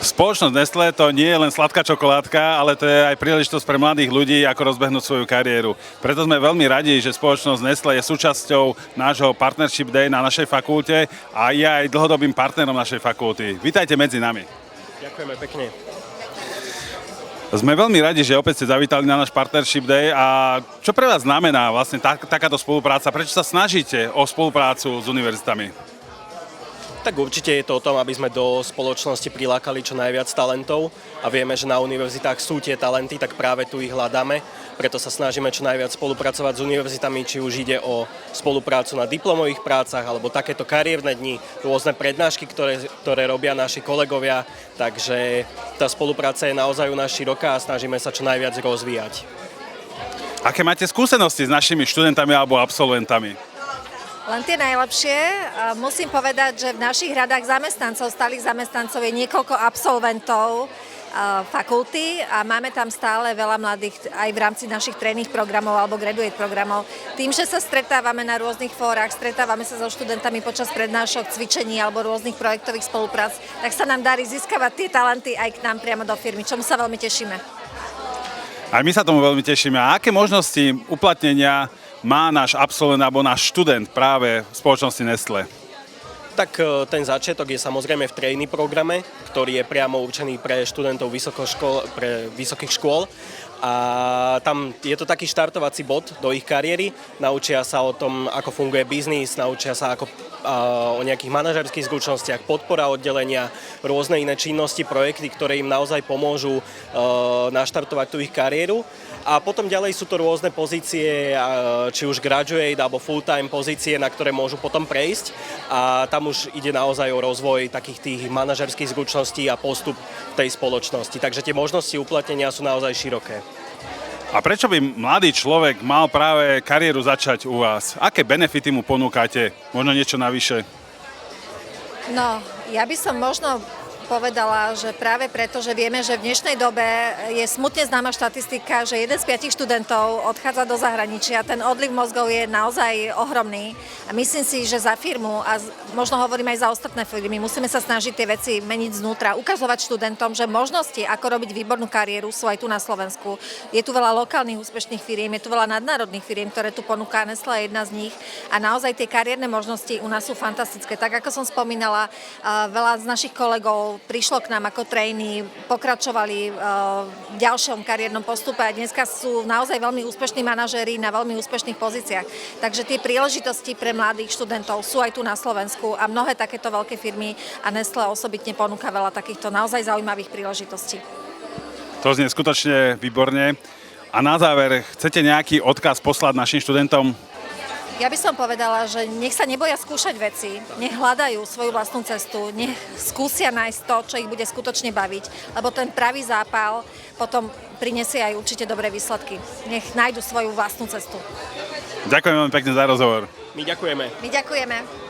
Spoločnosť Nestlé to nie je len sladká čokoládka, ale to je aj príležitosť pre mladých ľudí, ako rozbehnúť svoju kariéru. Preto sme veľmi radi, že spoločnosť Nestlé je súčasťou nášho Partnership Day na našej fakulte a je aj dlhodobým partnerom našej fakulty. Vítajte medzi nami. Ďakujeme pekne. Sme veľmi radi, že opäť ste zavítali na náš Partnership Day a čo pre vás znamená vlastne takáto spolupráca? Prečo sa snažíte o spoluprácu s univerzitami? Tak určite je to o tom, aby sme do spoločnosti prilákali čo najviac talentov a vieme, že na univerzitách sú tie talenty, tak práve tu ich hľadáme. Preto sa snažíme čo najviac spolupracovať s univerzitami, či už ide o spoluprácu na diplomových prácach alebo takéto kariérne dni, rôzne prednášky, ktoré robia naši kolegovia. Takže tá spolupráca je naozaj u nás široká a snažíme sa čo najviac rozvíjať. Aké máte skúsenosti s našimi študentami alebo absolventami? Len tie najlepšie. Musím povedať, že v našich radách zamestnancov, stálych zamestnancov je niekoľko absolventov fakulty a máme tam stále veľa mladých aj v rámci našich tréningov programov alebo graduate programov. Tým, že sa stretávame na rôznych fórach, stretávame sa so študentami počas prednášok, cvičení alebo rôznych projektových spoluprác, tak sa nám darí získavať tie talenty aj k nám priamo do firmy, čomu sa veľmi tešíme. Aj my sa tomu veľmi tešíme. A aké možnosti uplatnenia má náš absolvent alebo náš študent práve v spoločnosti Nestlé? Tak ten začiatok je samozrejme v trainee programe, ktorý je priamo určený pre študentov vysokých škôl. A tam je to taký štartovací bod do ich kariéry. Naučia sa o tom, ako funguje biznis, naučia sa o nejakých manažerských zručnostiach, podpora oddelenia, rôzne iné činnosti, projekty, ktoré im naozaj pomôžu naštartovať tú ich kariéru. A potom ďalej sú to rôzne pozície, či už graduate alebo full-time pozície, na ktoré môžu potom prejsť. A tam už ide naozaj o rozvoj takých tých manažerských zručností a postup v tej spoločnosti. Takže tie možnosti uplatnenia sú naozaj široké. A prečo by mladý človek mal práve kariéru začať u vás? Aké benefity mu ponúkate? Možno niečo navyše? No, ja by som možno povedala, že práve preto, že vieme, že v dnešnej dobe je smutne známa štatistika, že 1 z 5 študentov odchádza do zahraničia. Ten odliv mozgov je naozaj ohromný a myslím si, že za firmu a možno hovorím aj za ostatné firmy, musíme sa snažiť tie veci meniť znútra, ukazovať študentom, že možnosti, ako robiť výbornú kariéru, sú aj tu na Slovensku. Je tu veľa lokálnych úspešných firiem, je tu veľa nadnárodných firiem, ktoré tu ponúka Nestlé, jedna z nich a naozaj tie kariérne možnosti u nás sú fantastické. Tak ako som spomínala, veľa z našich kolegov prišlo k nám ako trainee, pokračovali v ďalšom kariérnom postupe a dneska sú naozaj veľmi úspešní manažéri na veľmi úspešných pozíciách. Takže tie príležitosti pre mladých študentov sú aj tu na Slovensku a mnohé takéto veľké firmy a Nestlé osobitne ponúka veľa takýchto naozaj zaujímavých príležitostí. To znie skutočne výborne. A na záver, chcete nejaký odkaz poslať našim študentom? Ja by som povedala, že nech sa neboja skúšať veci, nech hľadajú svoju vlastnú cestu, nech skúsia nájsť to, čo ich bude skutočne baviť, lebo ten pravý zápal potom prinesie aj určite dobré výsledky. Nech nájdu svoju vlastnú cestu. Ďakujem veľmi pekne za rozhovor. My ďakujeme. My ďakujeme.